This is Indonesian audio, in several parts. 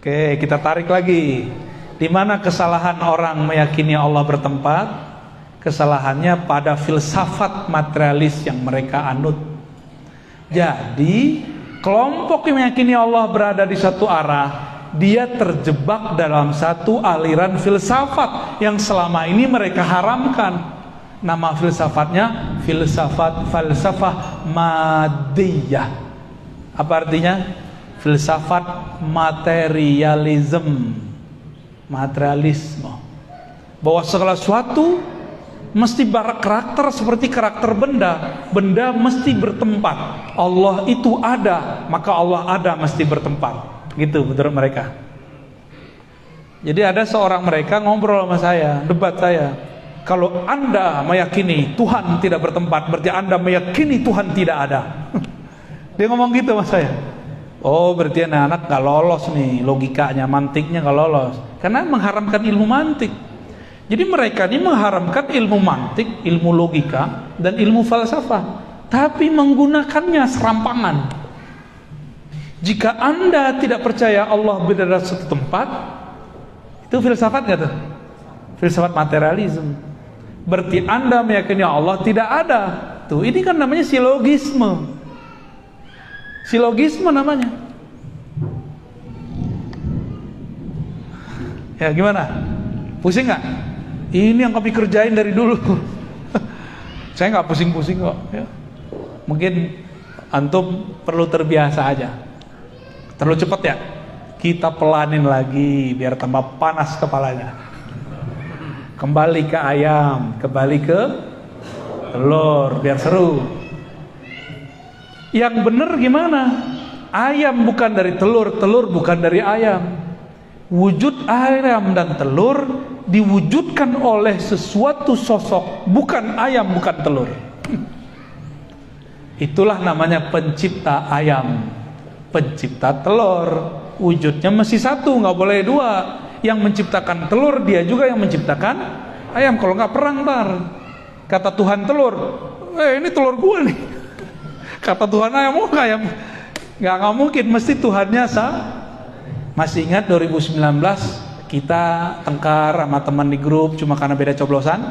Oke, kita tarik lagi. Di mana kesalahan orang meyakini Allah bertempat? Kesalahannya pada filsafat materialis yang mereka anut. Jadi, kelompok yang meyakini Allah berada di satu arah, dia terjebak dalam satu aliran filsafat yang selama ini mereka haramkan. Nama filsafatnya falsafah madiyah. Apa artinya? Filsafat materialisme. Bahwa segala sesuatu mesti berkarakter seperti karakter benda. Benda mesti bertempat. Allah itu ada, maka Allah ada mesti bertempat. Gitu menurut mereka. Jadi ada seorang mereka ngobrol sama saya, debat saya. Kalau Anda meyakini Tuhan tidak bertempat, berarti Anda meyakini Tuhan tidak ada. Dia ngomong gitu sama saya. Oh, berarti anak-anak gak lolos nih, logikanya, mantiknya gak lolos. Karena mengharamkan ilmu mantik. Jadi mereka ini mengharamkan ilmu mantik, ilmu logika, dan ilmu falsafah. Tapi menggunakannya serampangan. Jika Anda tidak percaya Allah berada di suatu tempat, itu filsafat gak tuh? Filsafat materialisme. Berarti Anda meyakini Allah tidak ada. Tuh, ini kan namanya silogisme. Silogisme namanya. Ya gimana? Pusing nggak? Ini yang kami kerjain dari dulu. Saya nggak pusing-pusing kok. Ya. Mungkin antum perlu terbiasa aja. Terlalu cepat ya? Kita pelanin lagi biar tambah panas kepalanya. Kembali ke ayam, kembali ke telur, biar seru. Yang benar gimana? Ayam bukan dari telur, telur bukan dari ayam. Wujud ayam dan telur diwujudkan oleh sesuatu sosok, bukan ayam, bukan telur. Itulah namanya pencipta ayam, pencipta telur. Wujudnya mesti satu, nggak boleh dua. Yang menciptakan telur dia juga yang menciptakan ayam. Kalau nggak perang ntar kata Tuhan telur, ini telur gua nih. Kata Tuhan ayam, oh ayam, nggak mungkin, mesti Tuhannya sah. Masih ingat 2019 kita tengkar sama teman di grup cuma karena beda coblosan?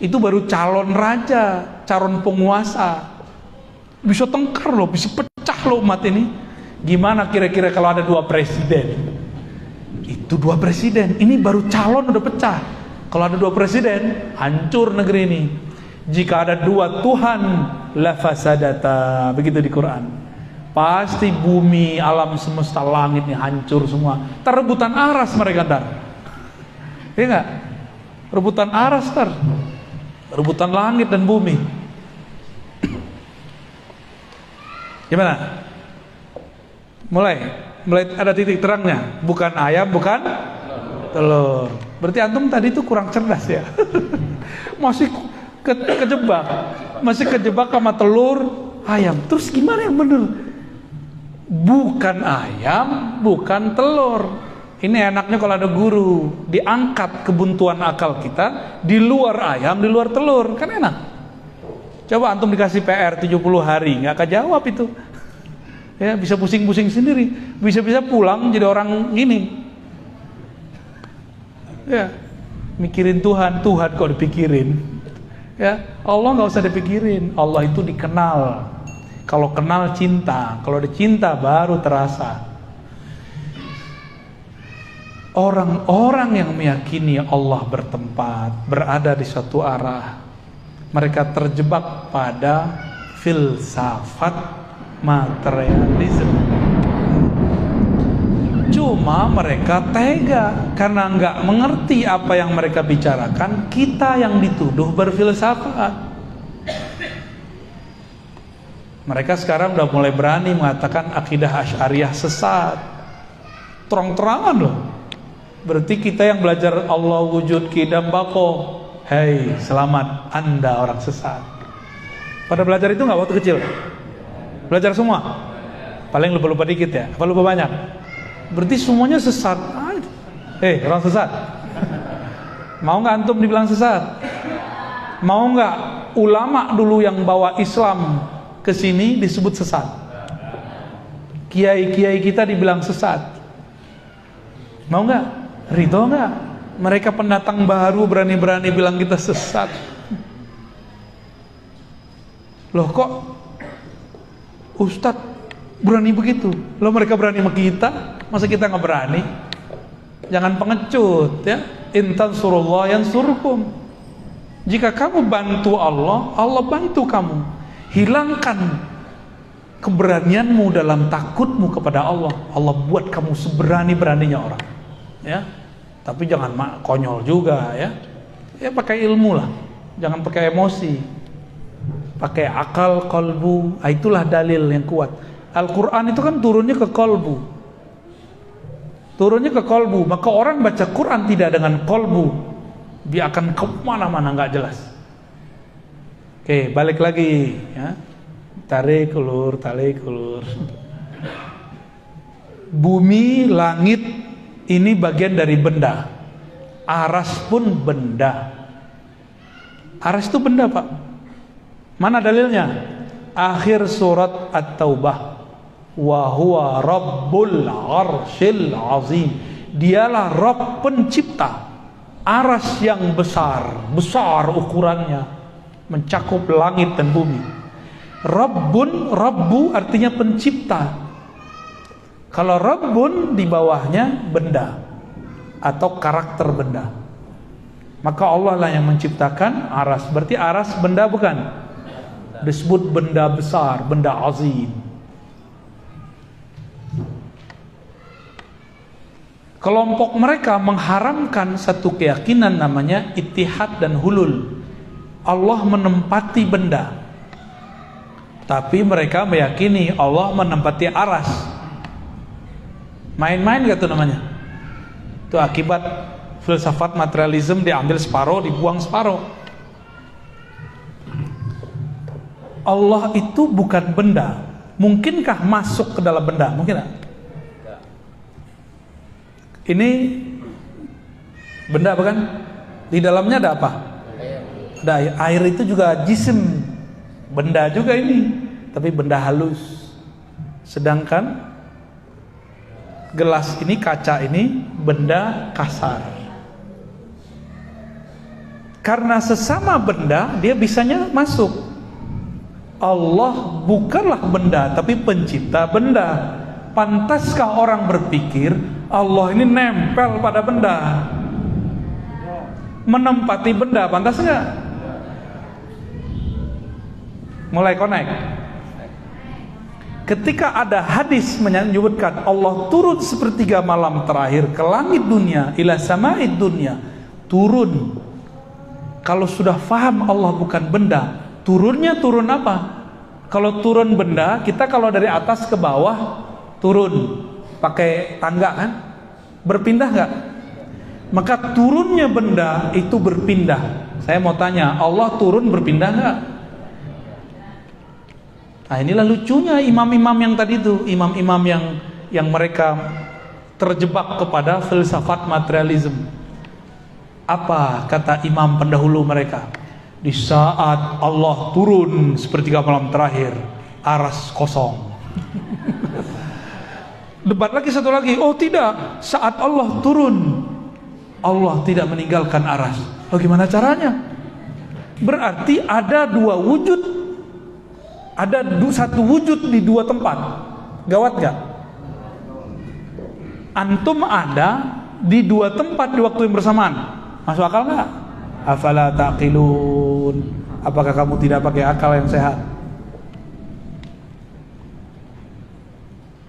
Itu baru calon raja, calon penguasa. Bisa tengkar loh, bisa pecah loh umat ini. Gimana kira-kira kalau ada dua presiden? Itu dua presiden, ini baru calon udah pecah. Kalau ada dua presiden, hancur negeri ini. Jika ada dua Tuhan, la fasadata, begitu di Quran. Pasti bumi, alam semesta, langit ini hancur semua. Rebutan aras mereka ntar. Iya nggak? Rebutan aras ntar. Rebutan langit dan bumi. Gimana? Mulai ada titik terangnya. Bukan ayam, bukan telur. Berarti antum tadi itu kurang cerdas ya. Masih kejebak. Masih kejebak sama telur, ayam. Terus gimana yang bener? Bukan ayam, bukan telur. Ini enaknya kalau ada guru diangkat kebuntuan akal kita, di luar ayam, di luar telur. Kan enak. Coba antum dikasih PR 70 hari, nggak kejawab itu. Ya, bisa pusing-pusing sendiri, bisa-bisa pulang jadi orang ini. Ya, mikirin Tuhan kok dipikirin. Ya, Allah nggak usah dipikirin, Allah itu dikenal. Kalau kenal cinta, kalau dicinta baru terasa. Orang-orang yang meyakini Allah bertempat, berada di suatu arah, mereka terjebak pada filsafat materialisme. Cuma mereka tega karena nggak mengerti apa yang mereka bicarakan. Kita yang dituduh berfilsafat. Mereka sekarang udah mulai berani mengatakan akidah Asy'ariyah sesat. Terang-terangan loh. Berarti kita yang belajar Allah wujud qidam baqo. Hei, selamat, Anda orang sesat. Pada belajar itu nggak waktu kecil? Belajar semua? Paling lupa-lupa dikit ya? Apa lupa banyak? Berarti semuanya sesat. Orang sesat. Mau nggak antum dibilang sesat? Mau nggak ulama dulu yang bawa Islam ke sini disebut sesat? Kiai-kiai kita dibilang sesat. Mau nggak? Ridho nggak? Mereka pendatang baru berani-berani bilang kita sesat. Loh kok Ustadz berani begitu? Loh mereka berani sama kita, masa kita nggak berani? Jangan pengecut ya. In tansurullah yansurkum. Jika kamu bantu Allah, Allah bantu kamu. Hilangkan keberanianmu dalam takutmu kepada Allah. Allah buat kamu seberani-beraninya orang. Ya. Tapi jangan konyol juga ya. Ya pakai ilmu lah. Jangan pakai emosi. Pakai akal, kolbu. Itulah dalil yang kuat. Al-Quran itu kan turunnya ke kolbu. Turunnya ke kolbu. Maka orang baca Quran tidak dengan kolbu, dia akan kemana-mana nggak jelas. Oke, balik lagi ya. Tarik ulur. Bumi, langit ini bagian dari benda. Aras pun benda. Aras itu benda, Pak. Mana dalilnya? Akhir surat At-Taubah. Wa huwa rabbul arsyil azim. Dialah Rabb pencipta aras yang besar ukurannya, mencakup langit dan bumi. Rabbu artinya pencipta. Kalau Rabbun di bawahnya benda atau karakter benda. Maka Allah lah yang menciptakan aras. Berarti aras benda bukan? Disebut benda besar, benda azim. Kelompok mereka mengharamkan satu keyakinan namanya ittihad dan hulul. Allah menempati benda. Tapi mereka meyakini Allah menempati aras. Main-main gak tuh namanya? Itu akibat filsafat materialisme, diambil separuh, dibuang separuh. Allah itu bukan benda. Mungkinkah masuk ke dalam benda? Mungkin gak? Ini benda bukan? Di dalamnya ada apa? Ada air. Air itu juga jisim, benda juga ini, tapi benda halus. Sedangkan gelas ini, kaca ini benda kasar. Karena sesama benda, dia bisanya masuk. Allah bukanlah benda, tapi pencipta benda. Pantaskah orang berpikir Allah ini nempel pada benda, menempati benda? Pantas nggak? Mulai connect. Ketika ada hadis menyebutkan Allah turun sepertiga malam terakhir ke langit dunia, ila sama'id dunia, turun. Kalau sudah faham Allah bukan benda, turunnya turun apa? Kalau turun benda, kita kalau dari atas ke bawah turun pakai tangga kan, berpindah nggak? Maka turunnya benda itu berpindah. Saya mau tanya, Allah turun berpindah nggak? Nah inilah lucunya imam-imam yang tadi itu, imam-imam yang mereka terjebak kepada filsafat materialisme. Apa kata imam pendahulu mereka? Di saat Allah turun sepertiga malam terakhir, aras kosong. Debat lagi satu lagi, oh tidak, saat Allah turun, Allah tidak meninggalkan aras. Oh gimana caranya? Berarti ada dua wujud, ada satu wujud di dua tempat. Gawat gak? Antum ada di dua tempat di waktu yang bersamaan. Masuk akal gak? Afala taqilun. Apakah kamu tidak pakai akal yang sehat?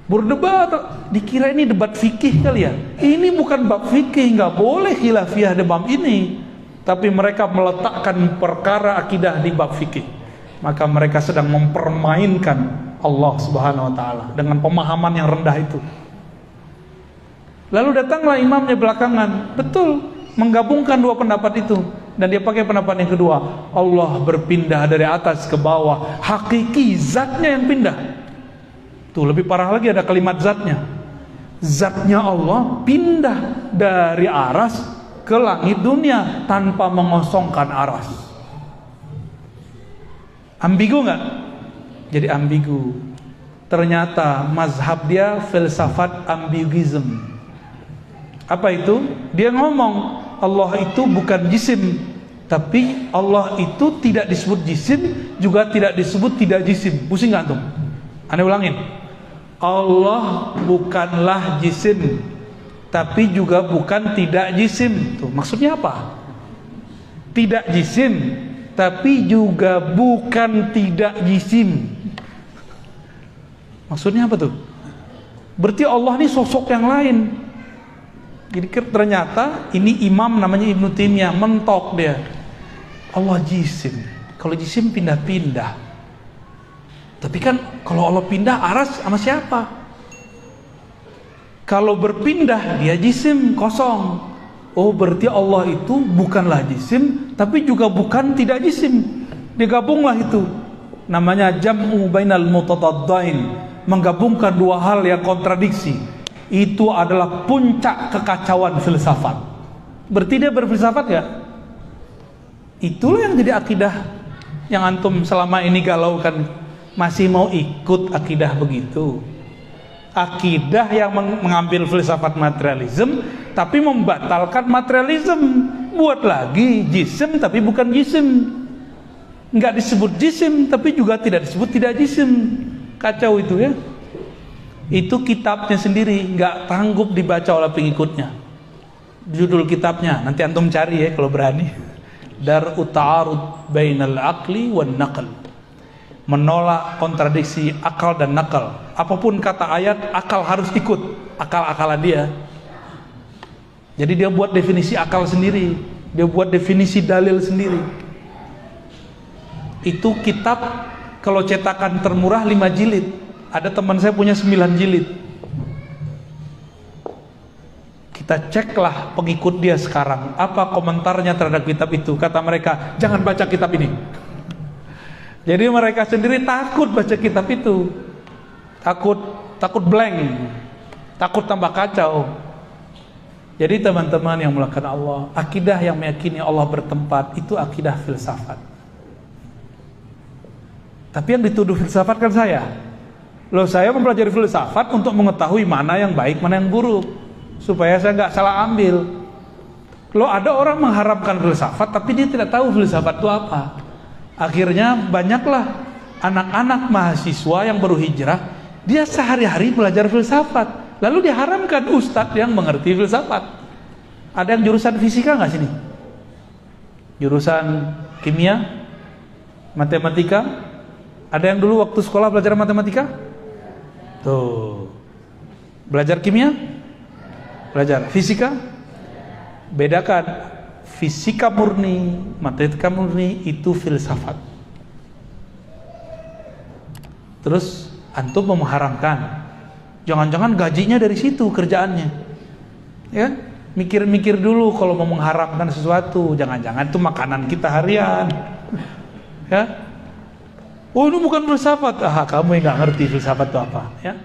Berdebat, dikira ini debat fikih kali ya. Ini bukan bab fikih, nggak boleh khilafiyah di bab ini. Tapi mereka meletakkan perkara akidah di bab fikih. Maka mereka sedang mempermainkan Allah Subhanahu wa taala dengan pemahaman yang rendah itu. Lalu datanglah imamnya belakangan, betul, menggabungkan dua pendapat itu. Dan dia pakai pendapat yang kedua, Allah berpindah dari atas ke bawah, hakiki zatnya yang pindah. Tuh lebih parah lagi ada kalimat zatnya. Zatnya Allah pindah dari aras ke langit dunia tanpa mengosongkan aras. Ambigu nggak? Jadi ambigu. Ternyata mazhab dia filsafat ambiguism. Apa itu? Dia ngomong Allah itu bukan jisim, tapi Allah itu tidak disebut jisim, juga tidak disebut tidak jisim. Pusing gak antum? Aneh ulangin. Allah bukanlah jisim, tapi juga bukan tidak jisim. Tuh, maksudnya apa? Tidak jisim, tapi juga bukan tidak jisim. Maksudnya apa tuh? Berarti Allah ini sosok yang lain. Jadi ternyata ini imam namanya Ibnu Taimiyah mentok dia. Allah jisim. Kalau jisim pindah-pindah. Tapi kan kalau Allah pindah aras sama siapa? Kalau berpindah dia jisim kosong. Oh berarti Allah itu bukanlah jisim, tapi juga bukan tidak jisim. Digabunglah itu. Namanya jam'u bainal mutataddain. Menggabungkan dua hal yang kontradiksi. Itu adalah puncak kekacauan filsafat. Berarti dia berfilsafat ya? Itulah yang jadi akidah yang antum selama ini galaukan. Masih mau ikut akidah begitu? Akidah yang mengambil filsafat materialisme tapi membatalkan materialisme. Buat lagi jisim tapi bukan jisim. Enggak disebut jisim tapi juga tidak disebut tidak jisim. Kacau itu ya. Itu kitabnya sendiri, nggak sanggup dibaca oleh pengikutnya. Judul kitabnya nanti antum cari ya kalau berani. Dar'u ta'arud bainal aqli wan naql. Menolak kontradiksi akal dan nakal. Apapun kata ayat, akal harus ikut akal-akalan dia. Jadi dia buat definisi akal sendiri, dia buat definisi dalil sendiri. Itu kitab kalau cetakan termurah 5 jilid. Ada teman saya punya 9 jilid. Kita ceklah pengikut dia sekarang, apa komentarnya terhadap kitab itu. Kata mereka, jangan baca kitab ini. Jadi mereka sendiri takut baca kitab itu. Takut blank, takut tambah kacau. Jadi teman-teman yang melakukan Allah, akidah yang meyakini Allah bertempat, itu akidah filsafat. Tapi yang dituduh filsafat kan saya. Loh, saya mempelajari filsafat untuk mengetahui mana yang baik, mana yang buruk, supaya saya nggak salah ambil. Loh, ada orang mengharapkan filsafat tapi dia tidak tahu filsafat itu apa. Akhirnya banyaklah anak-anak mahasiswa yang baru hijrah, dia sehari-hari belajar filsafat, lalu diharamkan ustadz yang mengerti filsafat. Ada yang jurusan fisika nggak sini? Jurusan kimia, matematika? Ada yang dulu waktu sekolah belajar matematika? Tuh, belajar kimia, belajar fisika. Bedakan fisika murni, matematika murni itu filsafat. Terus antum mengharamkan, jangan-jangan gajinya dari situ kerjaannya, ya? Mikir-mikir dulu kalau mau mengharamkan sesuatu, jangan-jangan itu makanan kita harian, ya? Oh, ini bukan filsafat. Kamu yang nggak ngerti filsafat itu apa, ya?